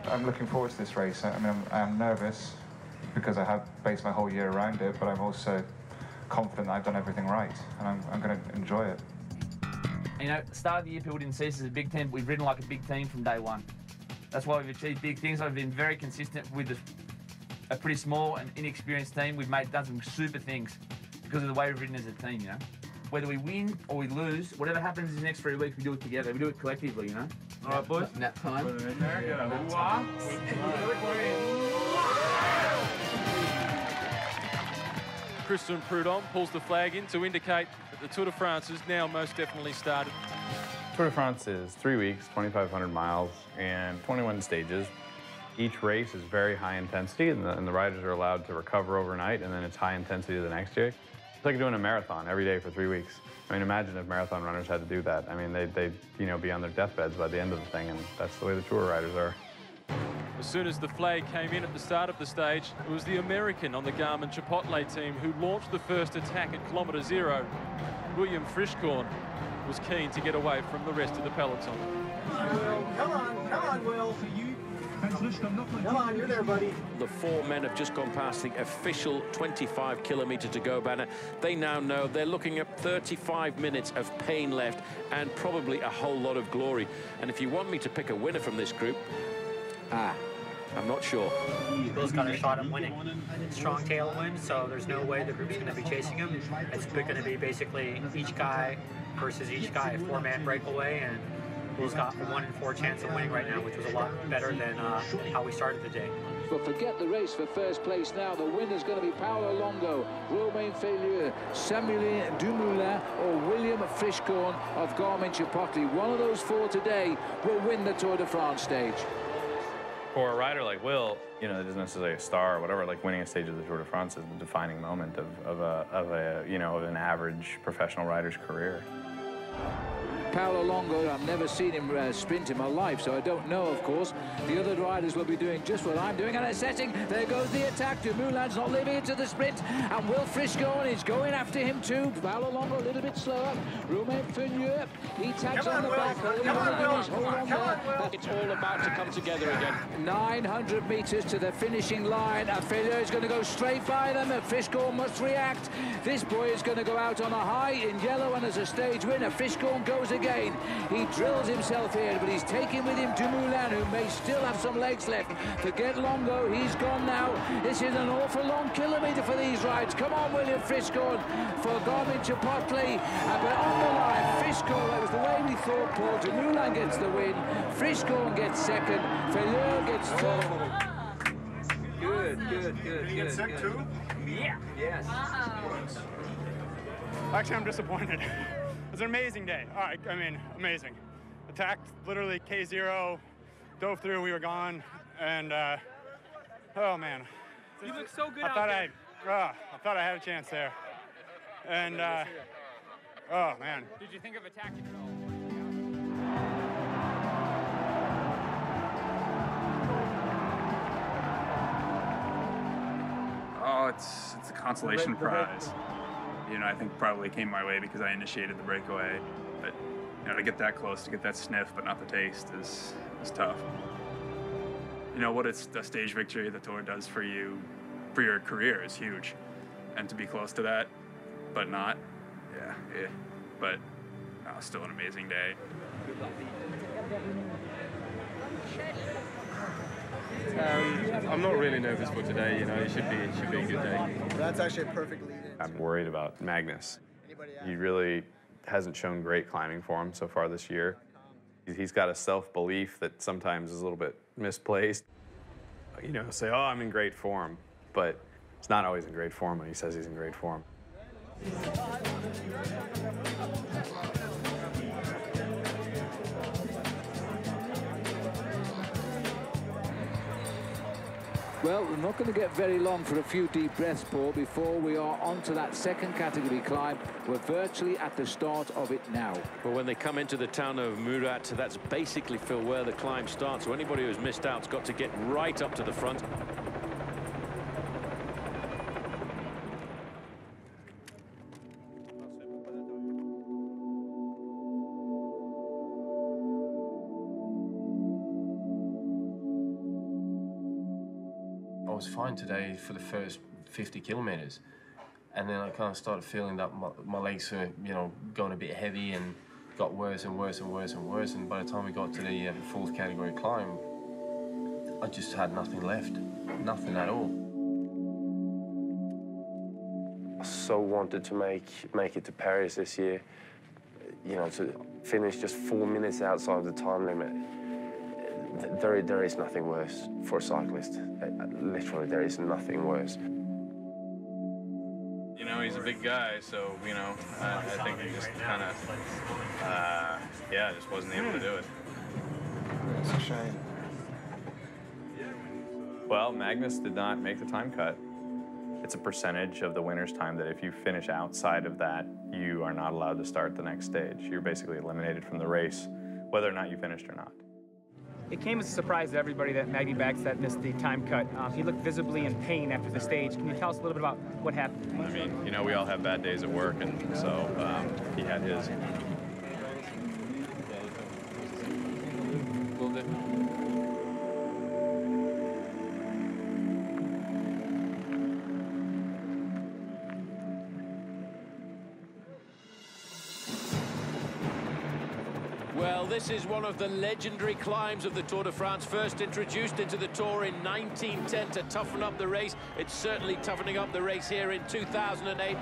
I'm looking forward to this race. I mean, I'm nervous because I have based my whole year around it, but I'm also confident that I've done everything right, and I'm going to enjoy it. You know, start of the year, people didn't see us as a big team. We've ridden like a big team from day one. That's why we've achieved big things. I've been very consistent with a pretty small and inexperienced team. We've done some super things because of the way we've ridden as a team, you know. Whether we win or we lose, whatever happens in the next 3 weeks, we do it together. We do it collectively, you know. All right, boys? Nap time. Christian Prudhomme pulls the flag in to indicate that the Tour de France is now most definitely started. Tour de France is 3 weeks, 2,500 miles, and 21 stages. Each race is very high intensity, and the riders are allowed to recover overnight, and then it's high intensity the next day. It's like doing a marathon every day for 3 weeks. I mean, imagine if marathon runners had to do that. I mean, they'd be on their deathbeds by the end of the thing, and that's the way the Tour riders are. As soon as the flag came in at the start of the stage, it was the American on the Garmin-Chipotle team who launched the first attack at kilometre zero. William Frischkorn was keen to get away from the rest of the peloton. Come on, Will. Come on, you're there, buddy. The 4 men have just gone past the official 25-kilometre to go banner. They now know they're looking at 35 minutes of pain left and probably a whole lot of glory. And if you want me to pick a winner from this group, I'm not sure. Will's got a shot at winning. Strong tailwind, so there's no way the group's going to be chasing him. It's going to be basically each guy versus each guy, a 4-man breakaway, and Will's got a 1 in 4 chance of winning right now, which was a lot better than how we started the day. But forget the race for first place now. The winner's going to be Paolo Longo, Romain Feylieu, Samuel Dumoulin, or William Frischkorn of Garmin-Chipotle. One of those 4 today will win the Tour de France stage. For a rider like Will, you know, it isn't necessarily a star or whatever. Like winning a stage of the Tour de France is the defining moment of an average professional rider's career. Paolo Longo, I've never seen him sprint in my life, so I don't know, of course. The other riders will be doing just what I'm doing, and assessing. There goes the attack. Dumoulin's not leaving it to the sprint, and Will Frischkorn is going after him too. Paolo Longo a little bit slower. Romain Feylieu, he tags on the back. It's all about to come together again. 900 metres to the finishing line, and Feylieu is going to go straight by them, and Frischkorn must react. This boy is going to go out on a high in yellow, and as a stage winner, Frischkorn goes again. He drills himself here, but he's taking with him Dumoulin, who may still have some legs left. Forget Longo, he's gone now. This is an awful long kilometre for these rides. Come on, William Frischkorn for Garmin-Chipotle. But on the line, Frischkorn, that was the way we thought, Paul. Dumoulin gets the win. Frischkorn gets second. Feylieu gets third. Good. Did you get sick too? Yeah. Yes. Actually, I'm disappointed. It was an amazing day. All right, I mean, amazing. Attacked literally K0, dove through, we were gone, and oh man. You look so good I thought I had a chance there. And oh man. Did you think of attacking at all? Oh, it's a consolation prize. You know, I think probably came my way because I initiated the breakaway. But, you know, to get that close, to get that sniff but not the taste is tough. You know, what a stage victory the Tour does for you, for your career, is huge. And to be close to that, but not, yeah. But still an amazing day. I'm not really nervous for today. You know, it should be a good day. That's actually a perfect lead-in. I'm worried about Magnus. He really hasn't shown great climbing form so far this year. He's got a self-belief that sometimes is a little bit misplaced. You know, say, oh, I'm in great form, but it's not always in great form when he says he's in great form. Well, we're not going to get very long for a few deep breaths, Paul, before we are on to that second category climb. We're virtually at the start of it now. Well, when they come into the town of Murat, that's basically, Phil, where the climb starts. So anybody who's missed out's got to get right up to the front. was fine today for the first 50 kilometers. And then I kind of started feeling that my legs were, you know, going a bit heavy and got worse and worse and worse and worse. And by the time we got to the fourth category climb, I just had nothing left, nothing at all. I so wanted to make it to Paris this year, you know, to finish just 4 minutes outside the time limit. There is nothing worse for a cyclist. Literally, there is nothing worse. You know, he's a big guy, so, you know, I think he just kind of, yeah, just wasn't able to do it. It's a shame. Well, Magnus did not make the time cut. It's a percentage of the winner's time that if you finish outside of that, you are not allowed to start the next stage. You're basically eliminated from the race, whether or not you finished or not. It came as a surprise to everybody that Maggie Bagstad missed the time cut. He looked visibly in pain after the stage. Can you tell us a little bit about what happened? I mean, you know, we all have bad days at work, and so he had his. Well, this is one of the legendary climbs of the Tour de France, first introduced into the Tour in 1910 to toughen up the race. It's certainly toughening up the race here in 2008.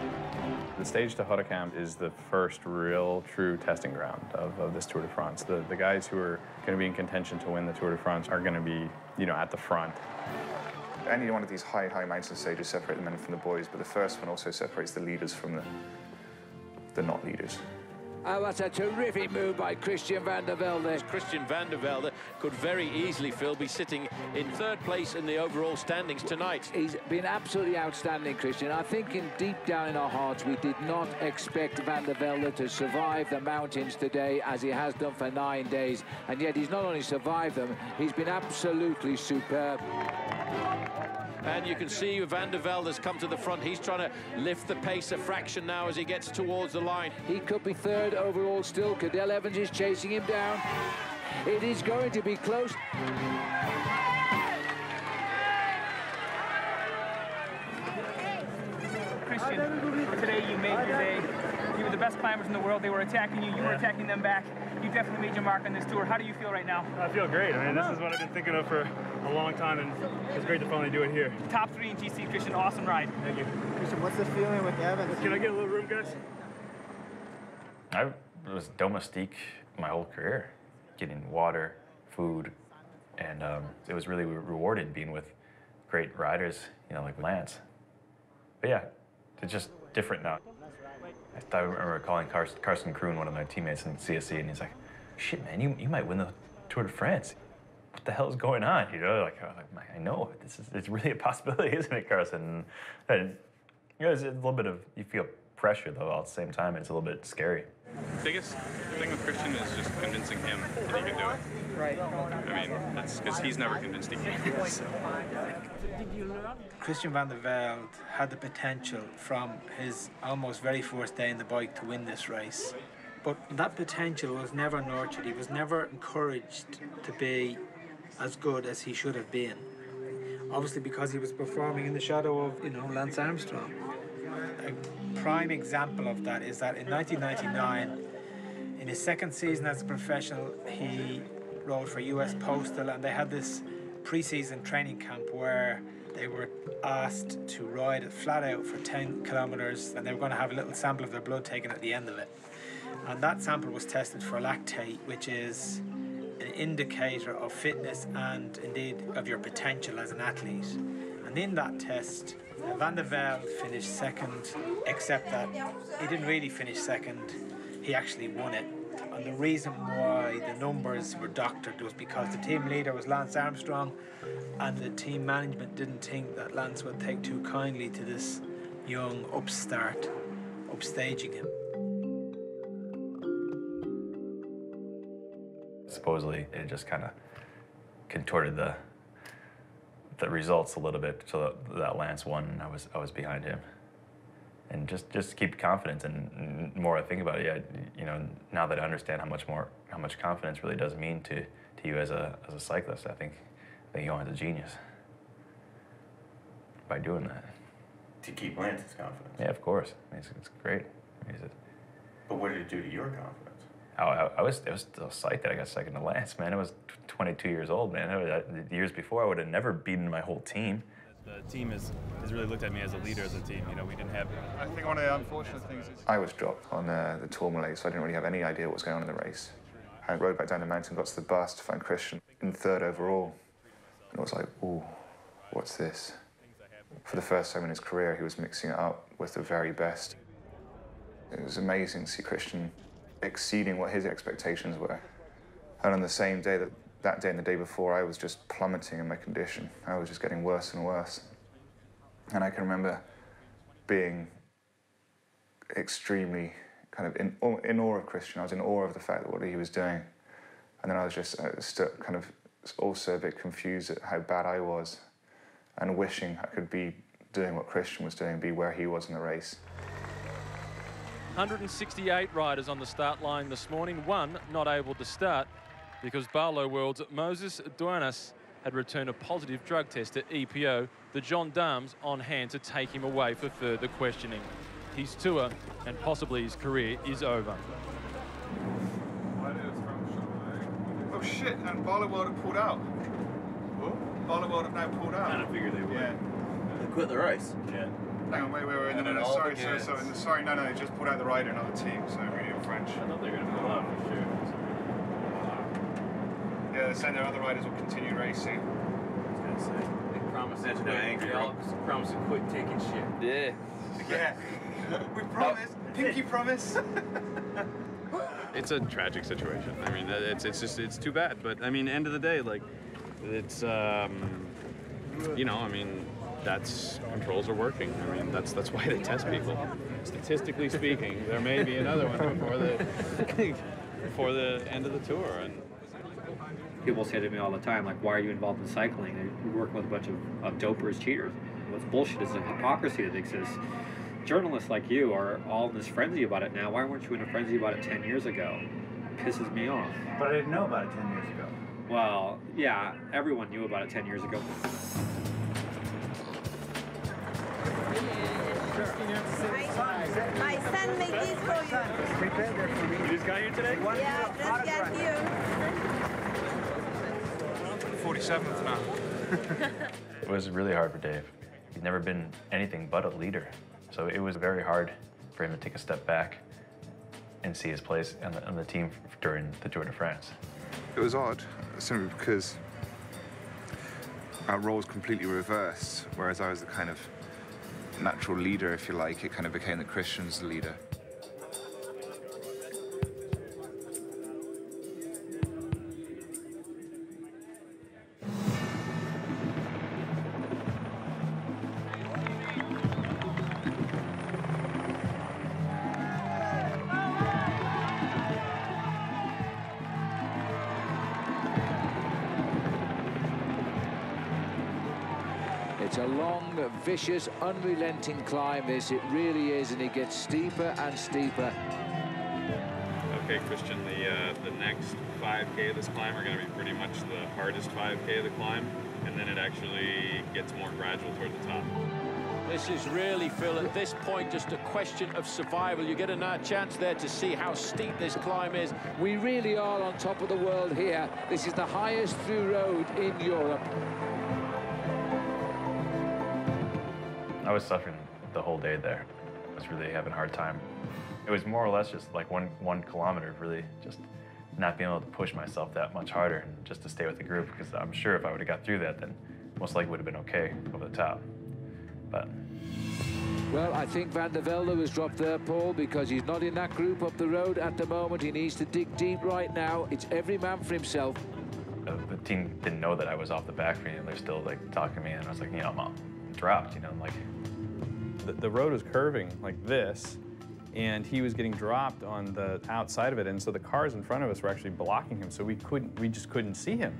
The stage to Hodekamp is the first real, true testing ground of this Tour de France. The guys who are going to be in contention to win the Tour de France are going to be, you know, at the front. Any one of these high mountain stages separate the men from the boys, but the first one also separates the leaders from the not leaders. Oh, that's a terrific move by Christian van der Velde. Christian van der Velde could very easily, Phil, be sitting in third place in the overall standings tonight. He's been absolutely outstanding, Christian. I think deep down in our hearts, we did not expect van der Velde to survive the mountains today, as he has done for 9 days. And yet he's not only survived them, he's been absolutely superb. And you can see Van der Velde has come to the front. He's trying to lift the pace a fraction now as he gets towards the line. He could be third overall still. Cadel Evans is chasing him down. It is going to be close. Christian, today you made your day. You were the best climbers in the world. They were attacking you. You were attacking them back. You definitely made your mark on this tour. How do you feel right now? I feel great. I mean, this is what I've been thinking of for a long time, and it's great to finally do it here. Top 3 in GC, Christian. Awesome ride. Thank you. Christian, what's the feeling with Evans? Can I get a little room, guys? I was domestique my whole career, getting water, food, and it was really rewarded being with great riders, you know, like Lance. But yeah, it's just different now. I remember calling Carsten Kroon, one of my teammates in CSC, and he's like, "Shit, man, you might win the Tour de France. What the hell is going on?" You know, like I know it's really a possibility, isn't it, Carsten? And you know, it's a little bit of, you feel pressure though. All at the same time, it's a little bit scary. The biggest thing with Christian is just convincing him that he can do it. Right. I mean, that's because he's never convinced he can. So. Christian van der Velde had the potential from his almost very first day in the bike to win this race. But that potential was never nurtured. He was never encouraged to be as good as he should have been. Obviously because he was performing in the shadow of, you know, Lance Armstrong. A prime example of that is that in 1999, in his second season as a professional, he rode for US Postal, and they had this pre-season training camp where they were asked to ride it flat out for 10 kilometers, and they were going to have a little sample of their blood taken at the end of it. And that sample was tested for lactate, which is an indicator of fitness and indeed of your potential as an athlete. And in that test, Van der Velde finished second, except that he didn't really finish second, he actually won it. And the reason why the numbers were doctored was because the team leader was Lance Armstrong, and the team management didn't think that Lance would take too kindly to this young upstart upstaging him. Supposedly, it just kind of contorted the results a little bit so that Lance won and I was behind him. And just keep confidence, and the more I think about it, yeah, you know, now that I understand how much confidence really does mean to you as a cyclist, I think Johan's a genius. by doing that. To keep Lance's confidence? Yeah, of course. I mean, it's great. I mean, but what did it do to your confidence? I was still psyched that I got second to Lance, man. I was 22 years old, man. The years before, I would have never beaten my whole team. The team has really looked at me as a leader as a team. You know, we didn't have... I think one of the unfortunate things is... I was dropped on the Tourmalet, so I didn't really have any idea what was going on in the race. I rode back down the mountain, got to the bus to find Christian in third overall. And I was like, ooh, what's this? For the first time in his career, he was mixing it up with the very best. It was amazing to see Christian exceeding what his expectations were. And on the same day, that day and the day before, I was just plummeting in my condition. I was just getting worse and worse. And I can remember being extremely kind of in awe of Christian. I was in awe of the fact that what he was doing. And then I was just still kind of also a bit confused at how bad I was and wishing I could be doing what Christian was doing, be where he was in the race. 168 riders on the start line this morning, one not able to start because Barlow World's Moses Duanas had returned a positive drug test at EPO. The gendarmes on hand to take him away for further questioning. His tour and possibly his career is over. Oh shit, and Barlow World have pulled out. What? Barlow World have now pulled out. I figured they would. Yeah. They quit the race? Yeah. Hang on, wait, no, sorry, no, they just pulled out the rider, another team, so reading in French. I thought they were going to pull out for sure. Yeah, they're saying their other riders will continue racing. I was going to say, they promised that's why angry. Promised to quit taking shit. Yeah. Yeah. We promise. Pinky promise. It's a tragic situation. I mean, it's too bad. But I mean, end of the day, like, it's you know, I mean, controls are working. I mean, that's why they test people. Statistically speaking, there may be another one before the end of the tour. And people say to me all the time, like, why are you involved in cycling? You're working with a bunch of dopers, cheaters. What's bullshit is the hypocrisy that exists. Journalists like you are all in this frenzy about it now. Why weren't you in a frenzy about it 10 years ago? It pisses me off. But I didn't know about it 10 years ago. Well, yeah, everyone knew about it 10 years ago. My son made these for you. You just got here today? Yeah, just got here. 47th now. It was really hard for Dave. He's never been anything but a leader. So it was very hard for him to take a step back and see his place on the team during the Tour de France. It was odd, simply because our roles completely reversed, whereas I was the kind of natural leader, if you like. It kind of became that Christian's the leader. It's a long, vicious, unrelenting climb, this. It really is, and it gets steeper and steeper. okay, Christian, the next 5K of this climb are going to be pretty much the hardest 5K of the climb, and then it actually gets more gradual toward the top. This is really, Phil, at this point, just a question of survival. You get a chance there to see how steep this climb is. We really are on top of the world here. This is the highest through road in Europe. I was suffering the whole day there. I was really having a hard time. It was more or less just like one kilometer, really just not being able to push myself that much harder and just to stay with the group, because I'm sure if I would have got through that, then most likely would have been okay over the top. But well, I think Van der Velde has dropped there, Paul, because he's not in that group up the road at the moment. He needs to dig deep right now. It's every man for himself. The team didn't know that I was off the back for me, and they're still like talking to me, and I was like, you know, I'm dropped, you know, I'm like. The road was curving like this, and he was getting dropped on the outside of it, and so the cars in front of us were actually blocking him, so we just couldn't see him.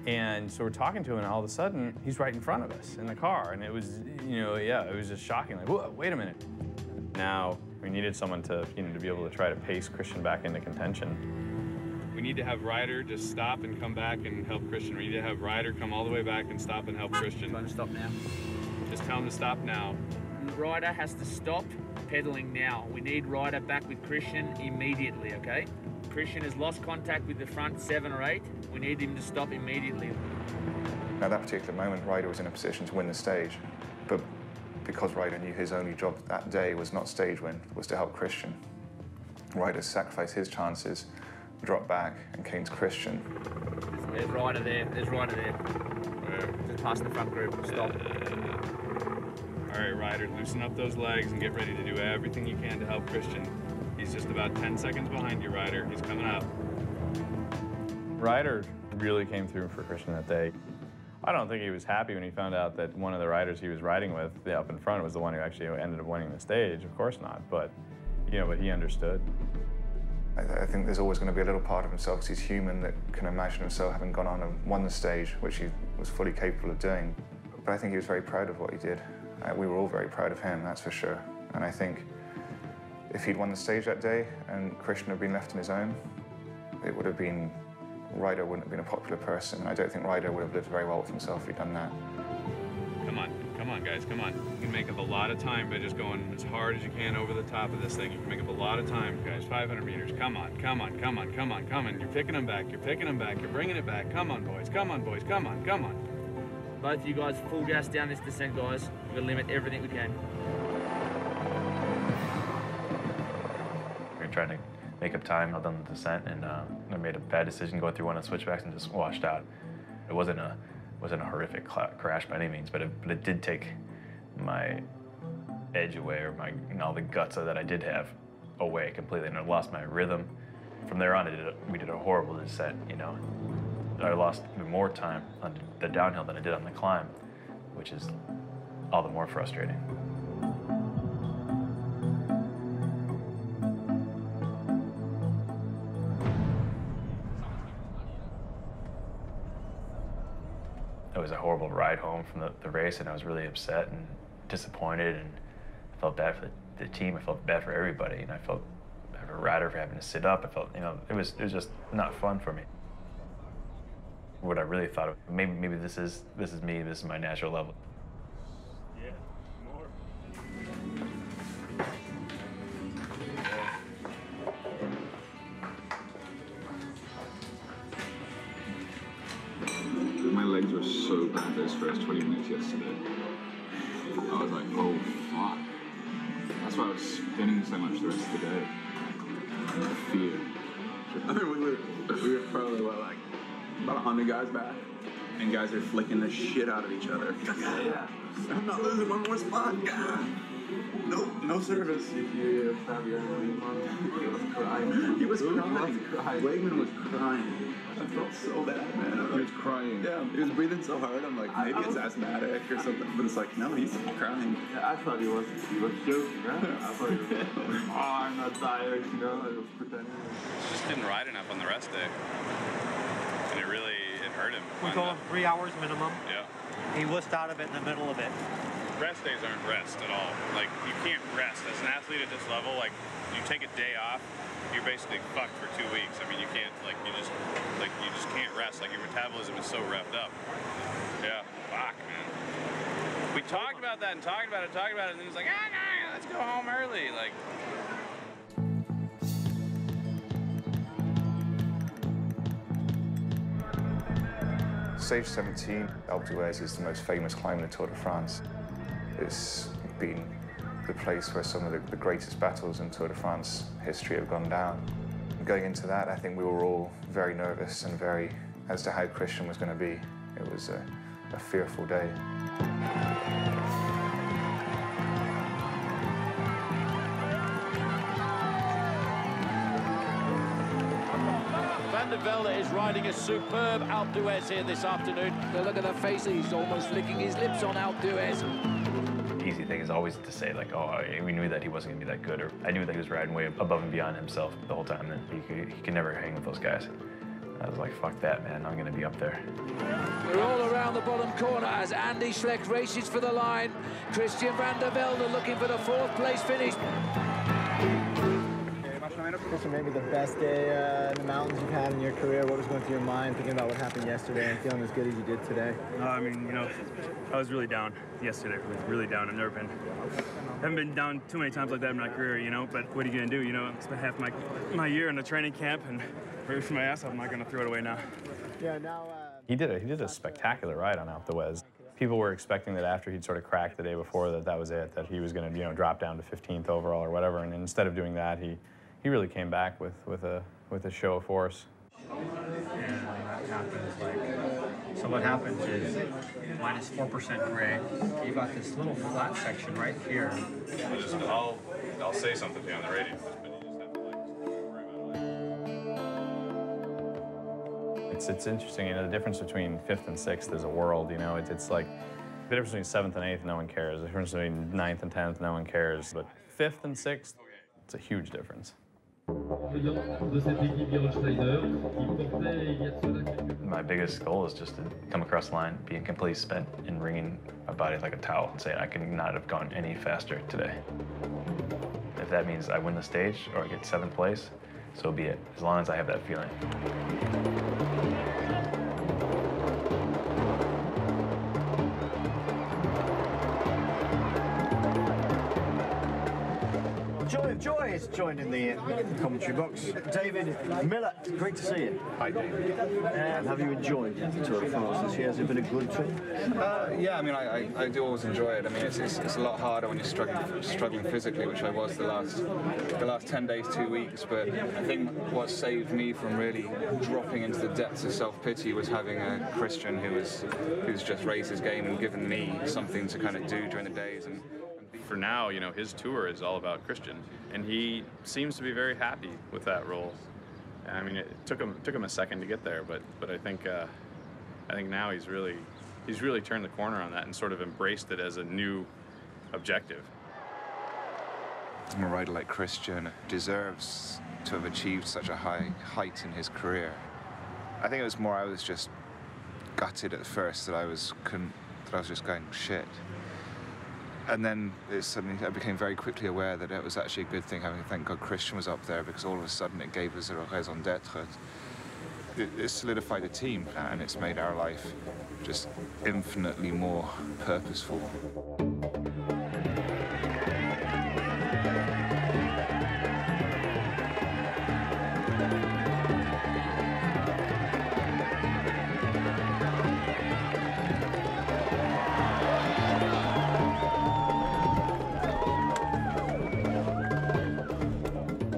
And so we're talking to him, and all of a sudden, he's right in front of us in the car, and it was, you know, yeah, it was just shocking. Like, whoa, wait a minute. Now, we needed someone to, you know, to be able to try to pace Christian back into contention. We need to have Ryder just stop and come back and help Christian. We need to have Ryder come all the way back and stop and help Christian. Do you want to stop now? Just tell him to stop now. Ryder has to stop pedaling now. We need Ryder back with Christian immediately, okay? Christian has lost contact with the front 7 or 8. We need him to stop immediately. At that particular moment, Ryder was in a position to win the stage, but because Ryder knew his only job that day was not stage win, was to help Christian, Ryder sacrificed his chances, dropped back, and came to Christian. There's Ryder there. There's Ryder there. Just passing the front group. Stop. All right, Ryder, loosen up those legs and get ready to do everything you can to help Christian. He's just about 10 seconds behind you, Ryder. He's coming up. Ryder really came through for Christian that day. I don't think he was happy when he found out that one of the riders he was riding with, up in front, was the one who actually ended up winning the stage. Of course not, but but he understood. I think there's always going to be a little part of himself, because he's human, that can imagine himself having gone on and won the stage, which he was fully capable of doing. But I think he was very proud of what he did. We were all very proud of him, that's for sure. And I think if he'd won the stage that day and Christian had been left on his own, it would have been, Ryder wouldn't have been a popular person. And I don't think Ryder would have lived very well with himself if he'd done that. Come on, guys, come on. You can make up a lot of time by just going as hard as you can over the top of this thing. You can make up a lot of time, guys. 500 meters. Come on. You're picking them back. You're bringing it back. Come on, boys. Come on. Both of you guys, full gas down this descent, guys. We're gonna limit everything we can. We were trying to make up time on the descent, and I made a bad decision going through one of the switchbacks and just washed out. It wasn't a horrific crash by any means, but it did take my edge away, or all the guts that I did have away completely, and I lost my rhythm. From there on, we did a horrible descent, I lost even more time on the downhill than I did on the climb, which is all the more frustrating. It was a horrible ride home from the race, and I was really upset and disappointed, and I felt bad for the team. I felt bad for everybody, and I felt bad for Ryder for having to sit up. I felt, it was just not fun for me. What I really thought of, maybe this is me, this is my natural level. Yeah, more. My legs were so bad those first 20 minutes yesterday. I was like, oh fuck. That's why I was spinning so much the rest of the day. The fear. I mean, we were probably like about 100 guys back, and guys are flicking the shit out of each other. Yeah. I'm not losing one more spot. No service. If you have your own he was crying. He was crying. Wegman was crying. I felt so bad, man. He was crying. Yeah, he was breathing so hard. I'm like, maybe it's asthmatic or something. But it's like, no, he's crying. Yeah, I thought he was joking, right? I thought he was oh, I'm not tired, I was pretending. Just didn't ride enough on the rest day. And it hurt him. We told him 3 hours minimum. Yeah. He wussed out of it in the middle of it. Rest days aren't rest at all. Like, you can't rest. As an athlete at this level, like, you take a day off, you're basically fucked for 2 weeks. I mean, you can't, you just can't rest. Like, your metabolism is so revved up. Yeah, fuck, man. We talked about that and talked about it, and then it's like, let's go home early. Like, Stage 17, Alpe d'Huez, is the most famous climb in the Tour de France. It's been the place where some of the greatest battles in Tour de France history have gone down. Going into that, I think we were all very nervous and as to how Christian was going to be. It was a fearful day. Van der Velde is riding a superb Alpe d'Huez here this afternoon. Look at the face, he's almost licking his lips on Alpe d'Huez. The easy thing is always to say, like, oh, we knew that he wasn't going to be that good, or I knew that he was riding way above and beyond himself the whole time, and he could never hang with those guys. I was like, fuck that, man, I'm going to be up there. We're all around the bottom corner as Andy Schleck races for the line. Christian Van der Velde looking for the 4th place finish. coming up. Christian, maybe the best day in the mountains you've had in your career. What was going through your mind thinking about what happened yesterday and feeling as good as you did today? I mean, you know, I was really down yesterday. I was really down. Haven't been down too many times like that in my career, you know, but what are you going to do? You know, I spent half my year in a training camp and ready for my ass off. I'm not going to throw it away now. Yeah, now... He did a spectacular ride on Alpe d'Huez. People were expecting that after he'd sort of cracked the day before that was it, that he was going to, you know, drop down to 15th overall or whatever. And instead of doing that, he really came back with a show of force. So what happens is minus 4% grade. You've got this little flat section right here. I'll say something to you on the radio. It's interesting, you know, the difference between 5th and 6th is a world, you know. It's like the difference between 7th and 8th, no one cares. The difference between 9th and 10th, no one cares. But 5th and 6th, it's a huge difference. My biggest goal is just to come across the line, being completely spent and wringing my body like a towel and saying I could not have gone any faster today. If that means I win the stage or I get 7th place, so be it, as long as I have that feeling. Joy has joined in the commentary box. David Miller, great to see you. Hi, David. And have you enjoyed the Tour de France this year? Has it been a good trip? Yeah, I mean, I do always enjoy it. I mean, it's a lot harder when you're struggling physically, which I was the last 10 days, 2 weeks. But I think what saved me from really dropping into the depths of self-pity was having a Christian who's just raised his game and given me something to kind of do during the days. And for now, you know, his tour is all about Christian, and he seems to be very happy with that role. I mean, it took him a second to get there, but I think now he's really turned the corner on that and sort of embraced it as a new objective. A rider like Christian deserves to have achieved such a high height in his career. I think it was more I was just gutted at first that I was just going shit. And then I became very quickly aware that it was actually a good thing having, thank God, Christian was up there, because all of a sudden it gave us a raison d'etre. It solidified the team, and it's made our life just infinitely more purposeful.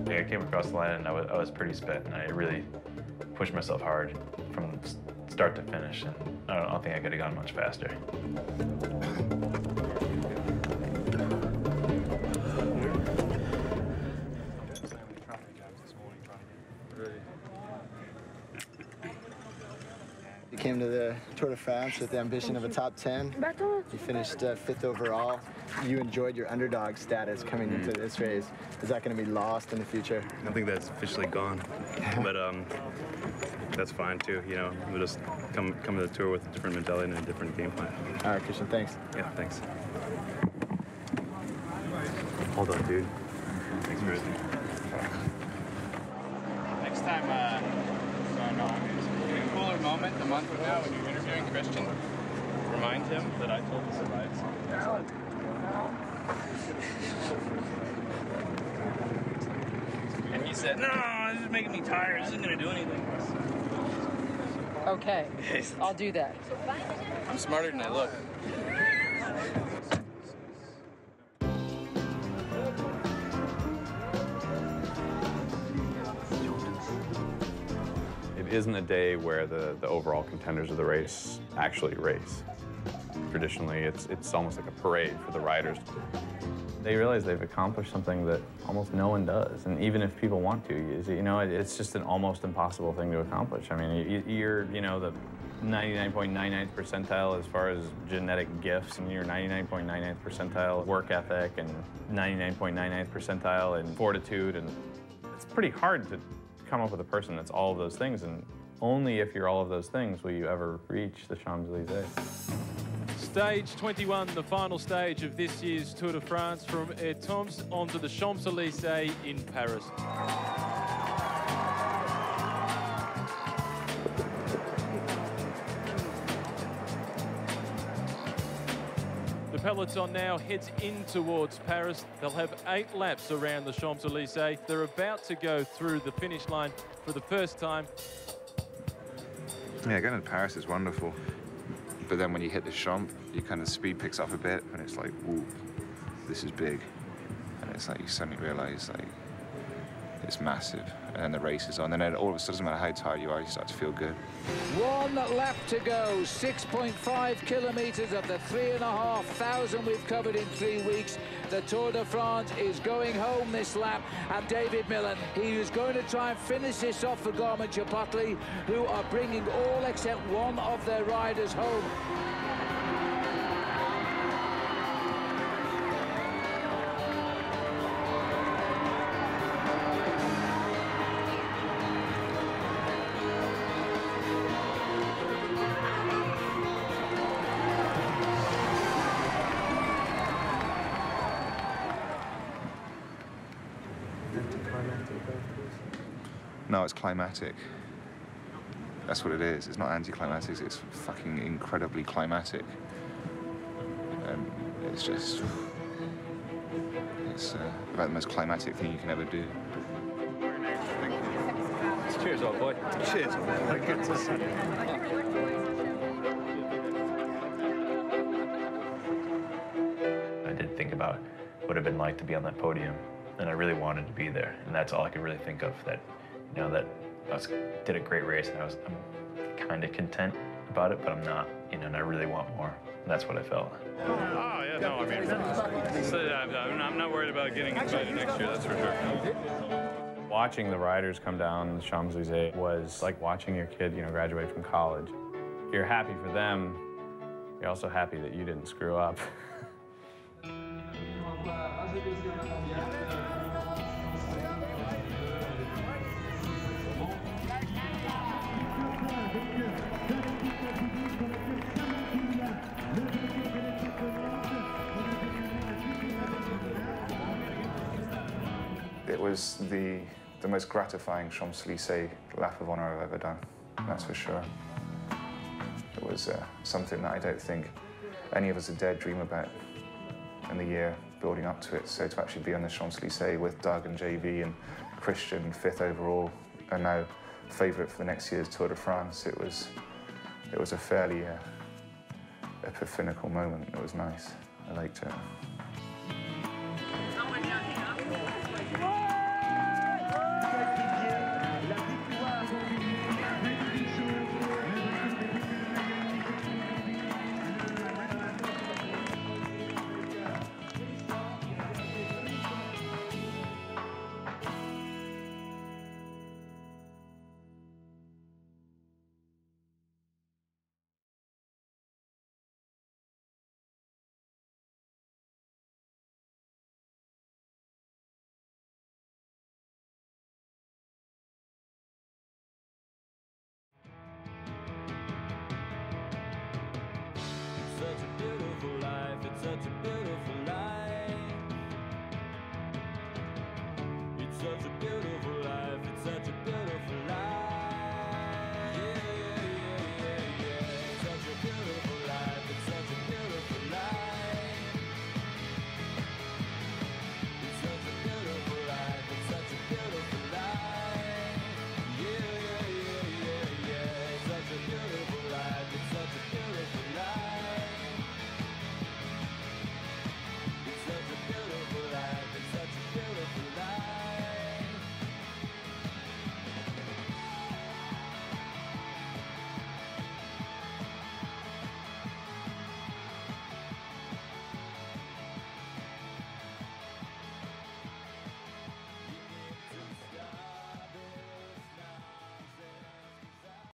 I came across the line and I was pretty spent, and I really pushed myself hard from start to finish, and I don't think I could have gone much faster. You came to the Tour de France with the ambition of a top 10. You finished 5th overall. You enjoyed your underdog status coming into this race. Is that going to be lost in the future? I think that's officially gone, but that's fine too. You know, we'll just come to the tour with a different mentality and a different game plan. All right, Christian, thanks. Yeah, thanks. Hold on, dude. Thanks for everything. Next time, in a cooler moment, a month from now, when you're interviewing Christian, remind him that I told him to ride something. And he said, "No, this is making me tired. This isn't going to do anything." Okay, I'll do that. I'm smarter than I look. It isn't a day where the overall contenders of the race actually race. Traditionally, it's almost like a parade for the riders. They realize they've accomplished something that almost no one does, and even if people want to, you know, it's just an almost impossible thing to accomplish. I mean, you're, you know, the 99.99th percentile as far as genetic gifts, and you're 99.99th percentile work ethic, and 99.99th percentile in fortitude, and it's pretty hard to come up with a person that's all of those things, and only if you're all of those things will you ever reach the Champs-Élysées. Stage 21, the final stage of this year's Tour de France, from Étampes onto the Champs-Élysées in Paris. peloton now heads in towards Paris. They'll have 8 laps around the Champs-Élysées. They're about to go through the finish line for the first time. Yeah, going to Paris is wonderful. But then when you hit the Champs, you kind of speed picks up a bit, and it's like, ooh, this is big. And it's like you suddenly realise like it's massive, and then the race is on. And then all of a sudden, doesn't matter how tired you are, you start to feel good. 1 lap to go, 6.5 kilometres of the 3,500 we've covered in 3 weeks. The Tour de France is going home this lap, and David Millen, he is going to try and finish this off for Garmin-Chipotle, who are bringing all except one of their riders home. No, it's climatic. That's what it is. It's not anticlimactic, it's fucking incredibly climatic. And it's just... It's about the most climatic thing you can ever do. Cheers, old boy. Cheers, old boy. Good to see you. I did think about what it would have been like to be on that podium, and I really wanted to be there, and that's all I could really think of. That, you know, that did a great race, and I'm kind of content about it, but I'm not, you know, and I really want more, and that's what I felt. Oh yeah, no, I mean, I'm not worried about getting invited next year, that's for sure. Watching the riders come down the Champs-Élysées was like watching your kid, you know, graduate from college. You're happy for them. You're also happy that you didn't screw up. It was the most gratifying Champs-Élysées lap of honour I've ever done, that's for sure. It was something that I don't think any of us had dared dream about in the year building up to it. So to actually be on the Champs-Élysées with Doug and JV and Christian, 5th overall, and now favourite for the next year's Tour de France, it was a fairly epiphanical moment. It was nice. I liked it.